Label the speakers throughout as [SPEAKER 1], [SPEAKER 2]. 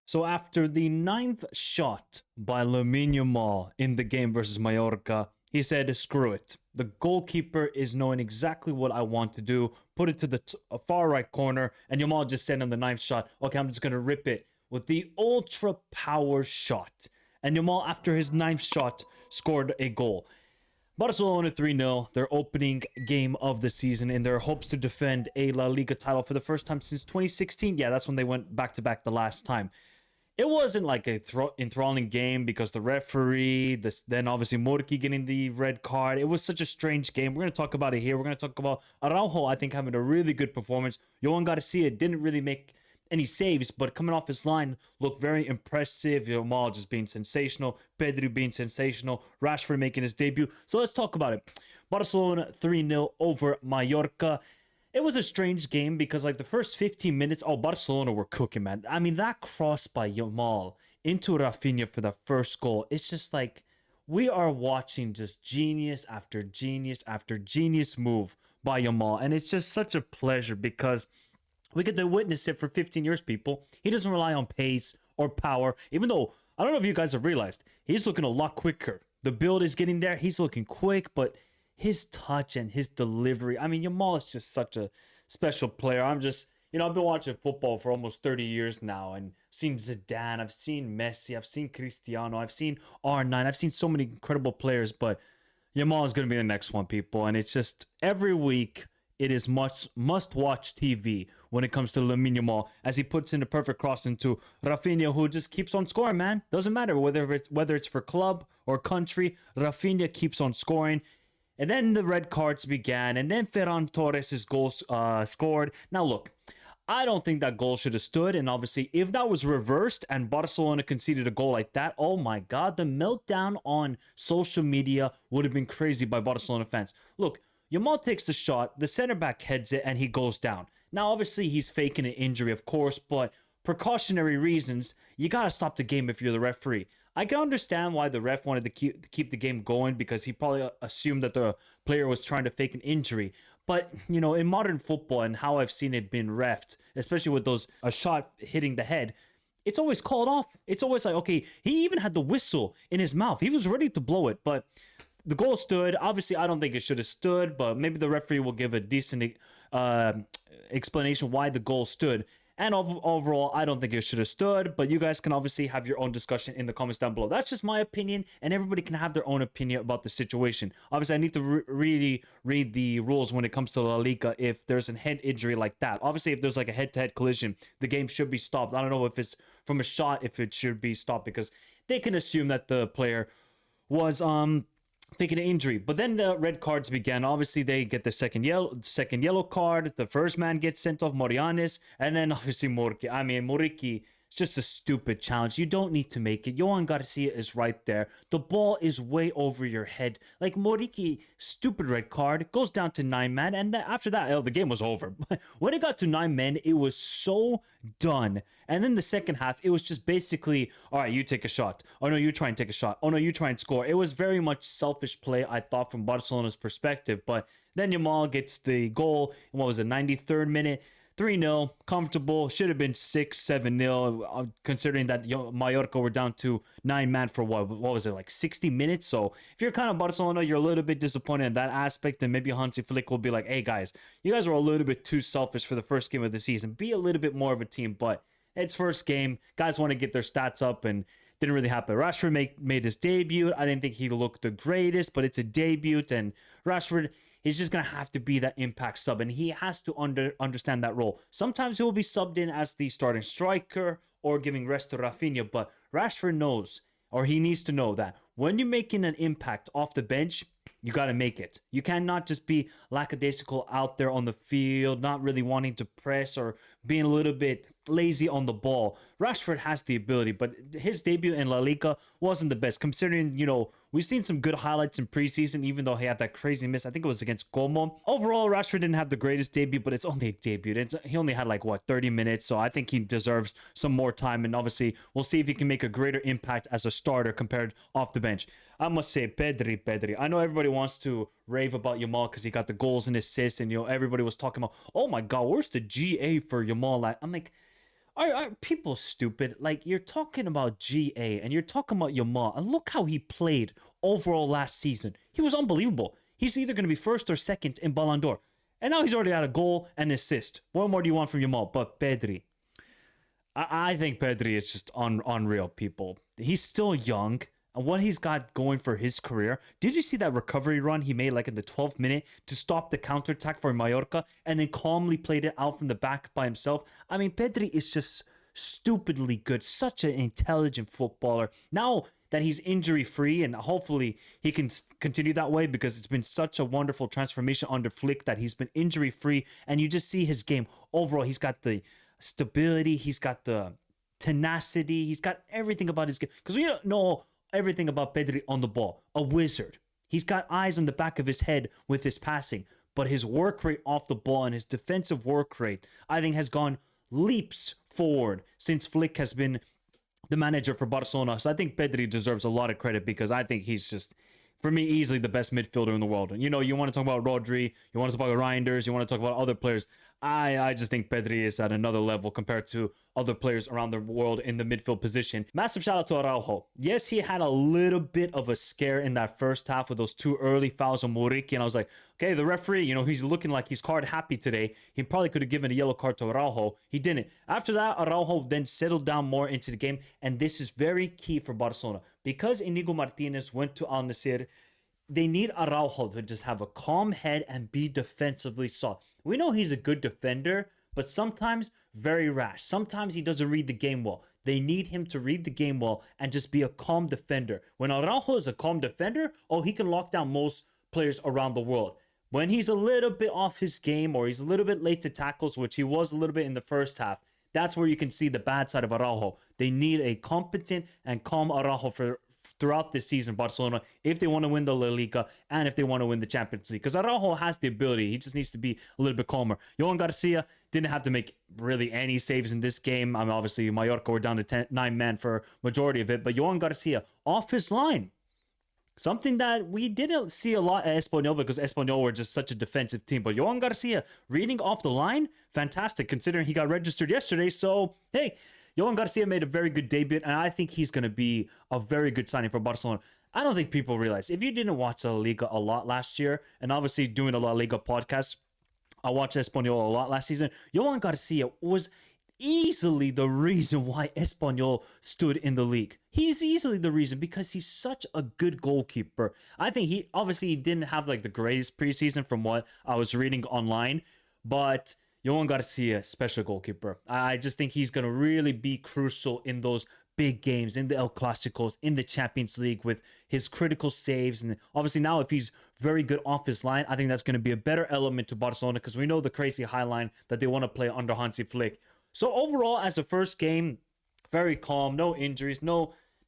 [SPEAKER 1] So after the ninth shot by Lamine Yamal in the game versus Mallorca, he said, screw it. The goalkeeper is knowing exactly what I want to do. Put it to the far right corner, and Yamal just said on the ninth shot, okay, I'm just going to rip it with the ultra power shot. And Yamal, after his ninth shot, scored a goal. Barcelona 3-0, their opening game of the season in their hopes to defend a La Liga title for the first time since 2016. Yeah, that's when they went back-to-back the last time. It wasn't like a enthralling game because the referee, then obviously Murki getting the red card. It was such a strange game. We're going to talk about it here. We're going to talk about Araujo, I think, having a really good performance. Yohan Garcia didn't really make any saves, but coming off his line looked very impressive. Yamal just being sensational, Pedri being sensational, Rashford making his debut. So let's talk about it. Barcelona 3-0 over Mallorca. It was a strange game because like the first 15 minutes, Barcelona were cooking, man. I mean, that cross by Yamal into Raphinha for the first goal, it's just like we are watching just genius after genius after genius move by Yamal. And it's just such a pleasure because we get to witness it for 15 years, people. He doesn't rely on pace or power, even though, I don't know if you guys have realized, he's looking a lot quicker. The build is getting there. He's looking quick, but his touch and his delivery, I mean, Yamal is just such a special player. I've been watching football for almost 30 years now and seen Zidane, I've seen Messi, I've seen Cristiano, I've seen R9, I've seen so many incredible players, but Yamal is going to be the next one, people. And it's just every week, it is must-watch TV when it comes to Lamine Yamal as he puts in the perfect cross into Raphinha, who just keeps on scoring, man. Doesn't matter whether it's for club or country, Raphinha keeps on scoring. And then the red cards began, and then Ferran Torres' goal scored. Now look, I don't think that goal should have stood, and obviously if that was reversed and Barcelona conceded a goal like that, oh my god, the meltdown on social media would have been crazy by Barcelona fans. Look, Yamal takes the shot, the center back heads it, and he goes down. Now, obviously, he's faking an injury, of course, but precautionary reasons, you gotta stop the game if you're the referee. I can understand why the ref wanted to keep the game going because he probably assumed that the player was trying to fake an injury. But, in modern football and how I've seen it been refed, especially with a shot hitting the head, it's always called off. It's always like, okay, he even had the whistle in his mouth. He was ready to blow it, but the goal stood. Obviously, I don't think it should have stood, but maybe the referee will give a decent explanation why the goal stood. And overall, I don't think it should have stood, but you guys can obviously have your own discussion in the comments down below. That's just my opinion, and everybody can have their own opinion about the situation. Obviously, I need to really read the rules when it comes to La Liga if there's a head injury like that. Obviously, if there's like a head-to-head collision, the game should be stopped. I don't know if it's from a shot, if it should be stopped, because they can assume that the player was faking an injury. But then the red cards began. Obviously, they get the second yellow card. The first man gets sent off, Morianes, and then obviously Muriki. It's just a stupid challenge. You don't need to make it. Yohan Garcia is right there. The ball is way over your head. Like Muriki, stupid red card, goes down to 9 men, and then after that, the game was over. When it got to 9 men, it was so done. And then the second half, it was just basically, all right, you take a shot. Oh no, you try and take a shot. Oh no, you try and score. It was very much selfish play, I thought, from Barcelona's perspective. But then Yamal gets the goal. What was it, 93rd minute? 3-0, comfortable. Should have been 6-7-0, considering that Mallorca were down to 9 man for what was it, like 60 minutes? So if you're kind of Barcelona, you're a little bit disappointed in that aspect, then maybe Hansi Flick will be like, hey guys, you guys were a little bit too selfish for the first game of the season. Be a little bit more of a team, but it's first game. Guys want to get their stats up, and didn't really happen. Rashford made his debut. I didn't think he looked the greatest, but it's a debut, and Rashford, he's just going to have to be that impact sub, and he has to understand that role. Sometimes he will be subbed in as the starting striker or giving rest to Raphinha, but Rashford knows, or he needs to know, that when you're making an impact off the bench, you got to make it. You cannot just be lackadaisical out there on the field, not really wanting to press or being a little bit lazy on the ball. Rashford has the ability, but his debut in La Liga wasn't the best, considering, we've seen some good highlights in preseason, even though he had that crazy miss. I think it was against Como. Overall, Rashford didn't have the greatest debut, but it's only a debut. He only had 30 minutes, so I think he deserves some more time, and obviously, we'll see if he can make a greater impact as a starter compared off the bench. I must say, Pedri. I know everybody wants to rave about Yamal because he got the goals and assists, and everybody was talking about, oh my god, where's the GA for Yamal? I'm like, Are people stupid? Like, you're talking about GA and you're talking about Yamal, and look how he played overall last season. He was unbelievable. He's either going to be first or second in Ballon d'Or. And now he's already got a goal and assist. What more do you want from Yamal? But Pedri. I think Pedri is just unreal, people. He's still young. And what he's got going for his career. Did you see that recovery run he made like in the 12th minute to stop the counterattack for Mallorca and then calmly played it out from the back by himself? I mean, Pedri is just stupidly good. Such an intelligent footballer. Now that he's injury free, and hopefully he can continue that way, because it's been such a wonderful transformation under Flick that he's been injury free, and you just see his game overall. He's got the stability, he's got the tenacity, he's got everything about his game, because we don't know everything about Pedri on the ball. A wizard. He's got eyes on the back of his head with his passing, but his work rate off the ball and his defensive work rate, I think, has gone leaps forward since Flick has been the manager for Barcelona. So I think Pedri deserves a lot of credit, because I think he's just, for me, easily the best midfielder in the world. And, you know, you want to talk about Rodri, you want to talk about Reinders, you want to talk about other players. I just think Pedri is at another level compared to other players around the world in the midfield position. Massive shout out to Araujo. Yes, he had a little bit of a scare in that first half with those two early fouls on Muriqi, and I was like, okay, the referee, you know, he's looking like he's card happy today. He probably could have given a yellow card to Araujo. He didn't. After that, Araujo then settled down more into the game, and this is very key for Barcelona. Because Inigo Martinez went to Al Nassr, they need Araujo to just have a calm head and be defensively solid. We know he's a good defender, but sometimes very rash. Sometimes he doesn't read the game well. They need him to read the game well and just be a calm defender. When Araujo is a calm defender, oh, he can lock down most players around the world. When he's a little bit off his game, or he's a little bit late to tackles, which he was a little bit in the first half, that's where you can see the bad side of Araujo. They need a competent and calm Araujo throughout this season, Barcelona, if they want to win the La Liga and if they want to win the Champions League. Because Araujo has the ability. He just needs to be a little bit calmer. Johan Garcia didn't have to make really any saves in this game. I mean, obviously, Mallorca were down to 9 men for majority of it. But Johan Garcia, off his line, something that we didn't see a lot at Espanyol, because Espanyol were just such a defensive team. But Johan Garcia, reading off the line, fantastic, considering he got registered yesterday. So, hey, Johan Garcia made a very good debut, and I think he's going to be a very good signing for Barcelona. I don't think people realize, if you didn't watch La Liga a lot last year, and obviously doing a La Liga podcast, I watched Espanyol a lot last season. Johan Garcia was easily the reason why Espanyol stood in the league. He's easily the reason, because he's such a good goalkeeper. I think he didn't have like the greatest preseason from what I was reading online, but Johan Garcia, special goalkeeper. I just think he's going to really be crucial in those big games, in the El Clasicos, in the Champions League, with his critical saves. And obviously now, if he's very good off his line, I think that's going to be a better element to Barcelona, because we know the crazy high line that they want to play under Hansi Flick. So overall, as a first game, very calm, no injuries,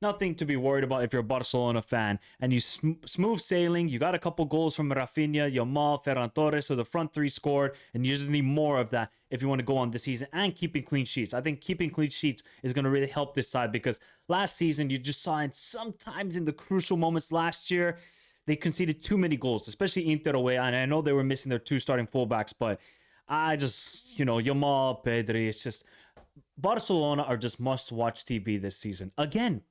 [SPEAKER 1] nothing to be worried about if you're a Barcelona fan. And you smooth sailing. You got a couple goals from Raphinha, Yamal, Ferran Torres. So the front three scored. And you just need more of that if you want to go on this season. And keeping clean sheets. I think keeping clean sheets is going to really help this side. Because last season, you just saw it sometimes in the crucial moments last year, they conceded too many goals, especially Inter away. And I know they were missing their two starting fullbacks. But I just, Yamal, Pedri, it's just, Barcelona are just must-watch TV this season. Again,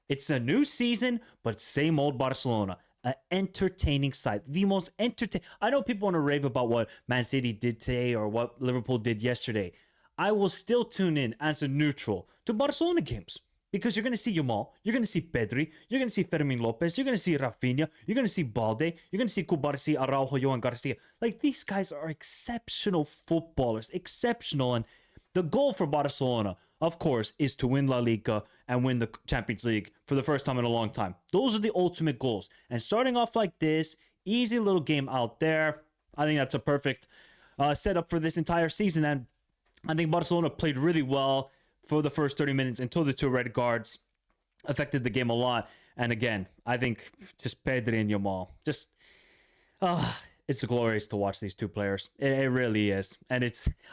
[SPEAKER 1] it's a new season, but same old Barcelona. An entertaining side. The most entertaining. I know people want to rave about what Man City did today or what Liverpool did yesterday. I will still tune in as a neutral to Barcelona games, because you're going to see Yamal, you're going to see Pedri, you're going to see Fermin Lopez, you're going to see Raphinha, you're going to see Balde, you're going to see Kubarsi, Araujo, Johan Garcia. Like, these guys are exceptional footballers. Exceptional. And the goal for Barcelona, of course, is to win La Liga and win the Champions League for the first time in a long time. Those are the ultimate goals. And starting off like this, easy little game out there, I think that's a perfect setup for this entire season. And I think Barcelona played really well for the first 30 minutes until the two red cards affected the game a lot. And again, I think just Pedri and Yamal, it's glorious to watch these two players. It really is. And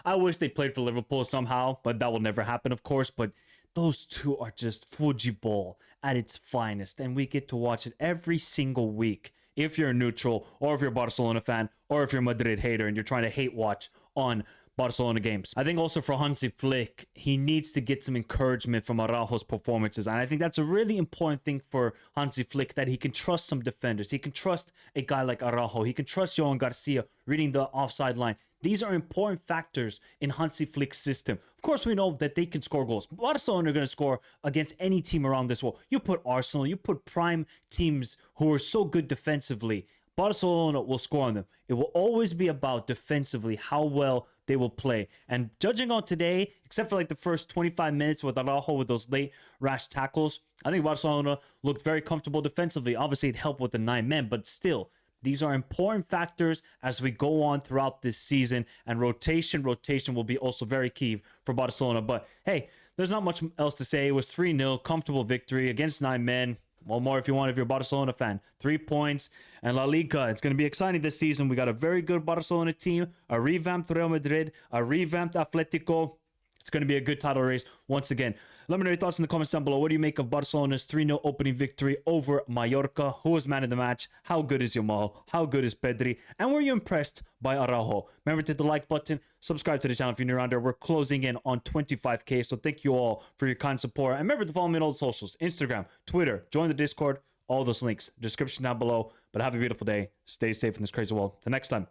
[SPEAKER 1] I wish they played for Liverpool somehow, but that will never happen, of course. But those two are just football at its finest. And we get to watch it every single week. If you're a neutral, or if you're a Barcelona fan, or if you're a Madrid hater and you're trying to hate watch on Barcelona games. I think also for Hansi Flick, he needs to get some encouragement from Araujo's performances. And I think that's a really important thing for Hansi Flick, that he can trust some defenders. He can trust a guy like Araujo. He can trust Johan Garcia reading the offside line. These are important factors in Hansi Flick's system. Of course, we know that they can score goals. Barcelona are going to score against any team around this world. You put Arsenal, you put prime teams who are so good defensively, Barcelona will score on them. It will always be about defensively how well they will play. And judging on today, except for like the first 25 minutes with Araujo with those late rash tackles, I think Barcelona looked very comfortable defensively. Obviously, it helped with the 9 men, but still, these are important factors as we go on throughout this season. And rotation will be also very key for Barcelona. But hey, there's not much else to say. It was 3-0, comfortable victory against 9 men. One more if you want, if you're a Barcelona fan. 3 points. And La Liga, it's going to be exciting this season. We got a very good Barcelona team, a revamped Real Madrid, a revamped Atletico. It's going to be a good title race once again. Let me know your thoughts in the comments down below. What do you make of Barcelona's 3-0 opening victory over Mallorca? Who was man of the match? How good is Yamal? How good is Pedri? And were you impressed by Araujo? Remember to hit the like button. Subscribe to the channel if you're new around here. We're closing in on 25K. So thank you all for your kind support. And remember to follow me on all the socials. Instagram, Twitter, join the Discord. All those links, description down below. But have a beautiful day. Stay safe in this crazy world. Till next time.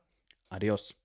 [SPEAKER 1] Adios.